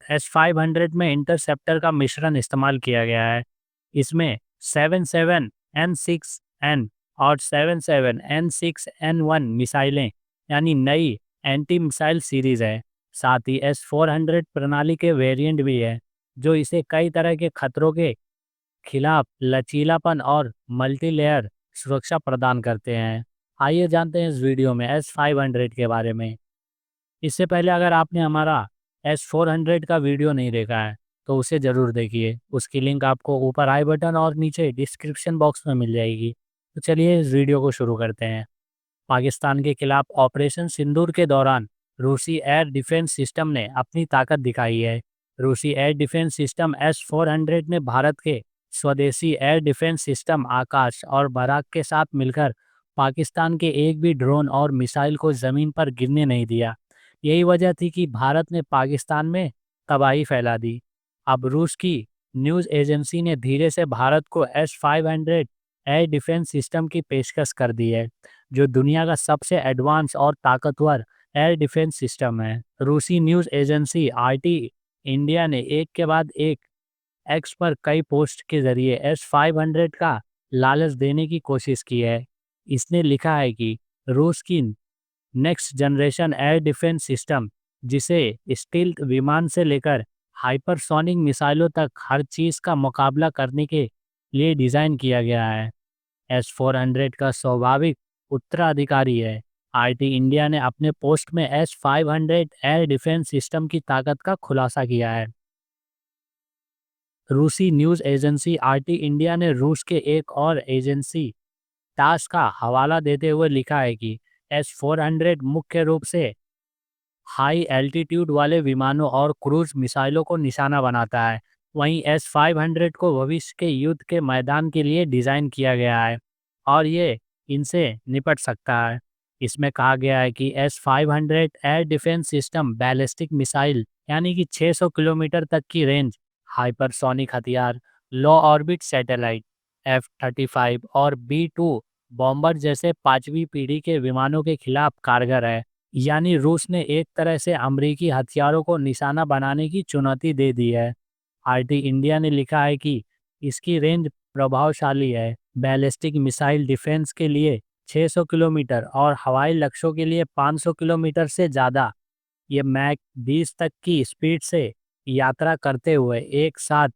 S-500 में interceptor का मिश्रण इस्तेमाल किया गया है। इसमें 77N6N और 77N6N1 मिसाइलें यानी नई एंटी मिसाइल सीरीज है। साथ ही S-400 प्रणाली के वेरिएंट भी है जो इसे कई तरह के खतरों के खिलाफ लचीलापन और मल्टी लेयर सुरक्षा प्रदान करते हैं। आइए जानते हैं इस वीडियो में S-500 के बारे में। इससे पहले अगर आपने हमारा S-400 का वीडियो नहीं देखा है तो उसे ज़रूर देखिए। उसकी लिंक आपको ऊपर आई बटन और नीचे डिस्क्रिप्शन बॉक्स में मिल जाएगी। तो चलिए इस वीडियो को शुरू करते हैं। पाकिस्तान के खिलाफ ऑपरेशन सिंदूर के दौरान रूसी एयर डिफेंस सिस्टम ने अपनी ताकत दिखाई है। रूसी एयर डिफेंस सिस्टम S-400 ने भारत के स्वदेशी एयर डिफेंस सिस्टम आकाश और बराक के साथ मिलकर पाकिस्तान के एक भी ड्रोन और मिसाइल को ज़मीन पर गिरने नहीं दिया। यही वजह थी कि भारत ने पाकिस्तान में तबाही फैला दी। अब रूस की न्यूज़ एजेंसी ने धीरे से भारत को S-500 एयर डिफेंस सिस्टम की पेशकश कर दी है, जो दुनिया का सबसे एडवांस और ताकतवर एयर डिफेंस सिस्टम है। रूसी न्यूज़ एजेंसी आरटी इंडिया ने एक के बाद एक एक्स पर कई पोस्ट के जरिए S-500 का लालच देने की कोशिश की है। इसने लिखा है कि रूस की next generation air defence system, जिसे स्टील्थ विमान से लेकर हाइपरसोनिक मिसाइलों तक हर चीज़ का मुकाबला करने के लिए डिज़ाइन किया गया है, S-400 का स्वाभाविक उत्तराधिकारी है। आरटी इंडिया ने अपने पोस्ट में S-500 एयर डिफेंस सिस्टम की ताकत का खुलासा किया है। रूसी न्यूज़ एजेंसी आरटी इंडिया ने रूस के एक और एजेंसी टास का हवाला देते हुए लिखा है कि S-400 मुख्य रूप से हाई एल्टीट्यूड वाले विमानों और क्रूज मिसाइलों को निशाना बनाता है। वहीं S-500 को भविष्य के युद्ध के मैदान के लिए डिज़ाइन किया गया है और ये इनसे निपट सकता है। इसमें कहा गया है कि S-500 air defence system ballistic missile यानी कि 600 किलोमीटर तक की रेंज, हाइपरसोनिक हथियार, लो ऑर्बिट सैटेलाइट F-35 और B-2 बॉम्बर जैसे पांचवी पीढ़ी के विमानों के खिलाफ कारगर है। यानी रूस ने एक तरह से अमेरिकी हथियारों को निशाना बनाने की चुनौती दे दी है। आरटी इंडिया ने लिखा है कि इसकी रेंज प्रभावशाली है, बैलिस्टिक मिसाइल डिफेंस के लिए 600 किलोमीटर और हवाई लक्ष्यों के लिए 500 किलोमीटर से ज़्यादा। ये मैक 20 तक की स्पीड से यात्रा करते हुए एक साथ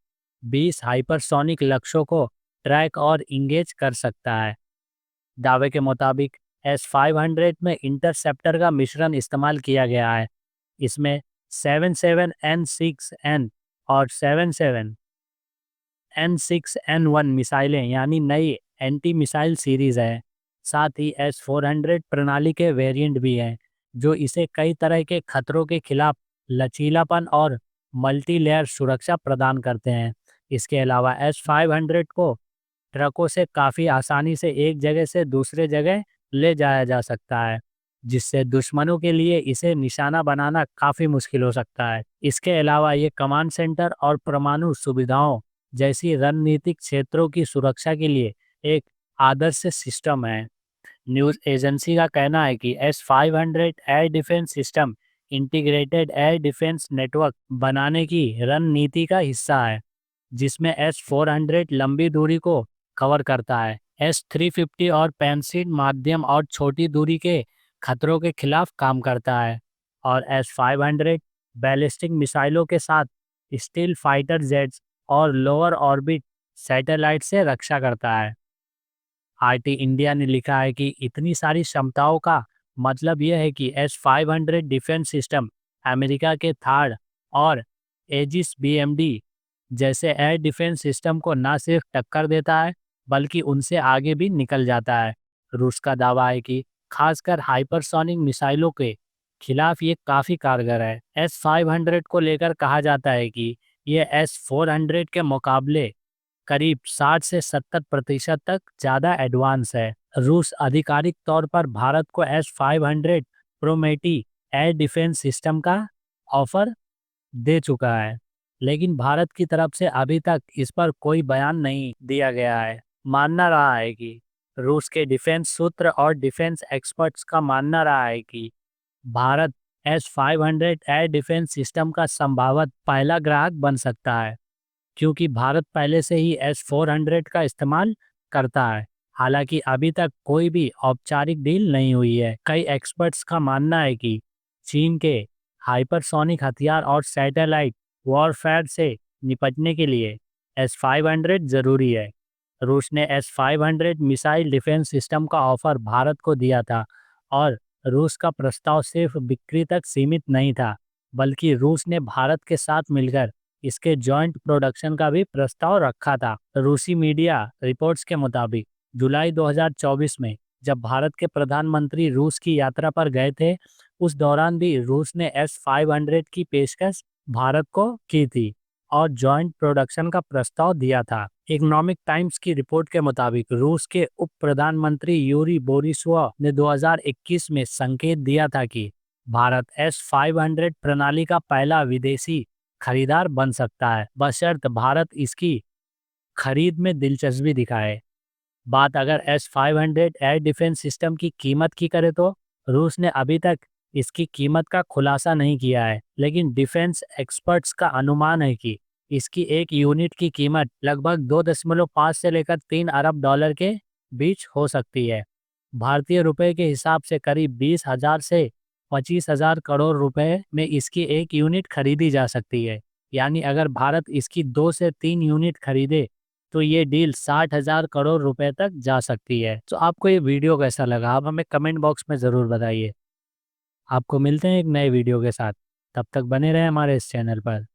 20 हाइपरसोनिक लक्ष्यों को ट्रैक और इंगेज कर सकता है। दावे के मुताबिक S-500 में इंटरसेप्टर का मिश्रण इस्तेमाल किया गया है। इसमें 77N6N और 77N6N1 मिसाइलें यानी नई एंटी मिसाइल सीरीज है। साथ ही S-400 प्रणाली के वेरिएंट भी हैं, जो इसे कई तरह के खतरों के खिलाफ लचीलापन और मल्टी लेयर सुरक्षा प्रदान करते हैं। इसके अलावा S-500 को ट्रकों से काफ़ी आसानी से एक जगह से दूसरे जगह ले जाया जा सकता है, जिससे दुश्मनों के लिए इसे निशाना बनाना काफ़ी मुश्किल हो सकता है। इसके अलावा ये कमांड सेंटर और परमाणु सुविधाओं जैसी रणनीतिक क्षेत्रों की सुरक्षा के लिए एक आदर्श सिस्टम है। न्यूज़ एजेंसी का कहना है कि S-500 air defence system integrated air defence network बनाने की रणनीति का हिस्सा है, जिसमें S-400 लंबी दूरी को कवर करता है। S-350 और पेंसिल माध्यम और छोटी दूरी के खतरों के खिलाफ काम करता है और S-500 बैलिस्टिक मिसाइलों के साथ स्टील फाइटर जेट्स और लोअर ऑर्बिट सैटेलाइट से रक्षा करता है। आरटी इंडिया ने लिखा है कि इतनी सारी क्षमताओं का मतलब यह है कि S-500 डिफेंस सिस्टम अमेरिका के थार्ड और एजिस BMD जैसे एयर डिफेंस सिस्टम को न सिर्फ टक्कर देता है बल्कि उनसे आगे भी निकल जाता है। रूस का दावा है कि खासकर हाइपरसोनिक मिसाइलों के खिलाफ ये काफ़ी कारगर है। S-500 को लेकर कहा जाता है कि ये S-400 के मुकाबले करीब 60 से 70% तक ज़्यादा एडवांस है। रूस आधिकारिक तौर पर भारत को S-500 प्रोमेटी एयर डिफेंस सिस्टम का ऑफर दे चुका है, लेकिन भारत की तरफ से अभी तक इस पर कोई बयान नहीं दिया गया है। मानना रहा है कि रूस के डिफेंस सूत्र और डिफेंस एक्सपर्ट्स का मानना रहा है कि Bharat S-500 air defence system का संभावित पहला ग्राहक बन सकता है, क्योंकि भारत पहले से ही S-400 का इस्तेमाल करता है। हालांकि अभी तक कोई भी औपचारिक डील नहीं हुई है। कई एक्सपर्ट्स का मानना है कि चीन के हाइपरसोनिक हथियार और सैटेलाइट वॉरफेयर से निपटने के लिए S-500 जरूरी है। रूस ने S-500 मिसाइल डिफेंस सिस्टम का ऑफर भारत को दिया था, और रूस का प्रस्ताव सिर्फ बिक्री तक सीमित नहीं था, बल्कि रूस ने भारत के साथ मिलकर इसके जॉइंट प्रोडक्शन का भी प्रस्ताव रखा था। रूसी मीडिया रिपोर्ट्स के मुताबिक जुलाई 2024 में जब भारत के प्रधानमंत्री रूस की यात्रा पर गए थे, उस दौरान भी रूस ने S-500 की पेशकश भारत को की थी और जॉइंट प्रोडक्शन का प्रस्ताव दिया था। इकोनॉमिक टाइम्स की रिपोर्ट के मुताबिक रूस के उप प्रधानमंत्री यूरी बोरिसोव ने 2021 में संकेत दिया था कि भारत S-500 प्रणाली का पहला विदेशी खरीदार बन सकता है, बशर्ते भारत इसकी खरीद में दिलचस्पी दिखाए। बात अगर S-500 एयर डिफेंस सिस्टम की कीमत की करे तो रूस ने अभी तक इसकी कीमत का खुलासा नहीं किया है, लेकिन डिफेंस एक्सपर्ट्स का अनुमान है कि इसकी एक यूनिट की कीमत लगभग 2.5 से लेकर 3 अरब डॉलर के बीच हो सकती है। भारतीय रुपए के हिसाब से करीब 20,000 से 25,000 करोड़ रुपए में इसकी एक यूनिट खरीदी जा सकती है। यानी अगर भारत इसकी 2 से 3 यूनिट खरीदे तो ये डील 60,000 करोड़ रुपए तक जा सकती है। तो आपको ये वीडियो कैसा लगा, आप हमें कमेंट बॉक्स में ज़रूर बताइए। आपको मिलते हैं एक नए वीडियो के साथ। तब तक बने रहें हमारे इस चैनल पर।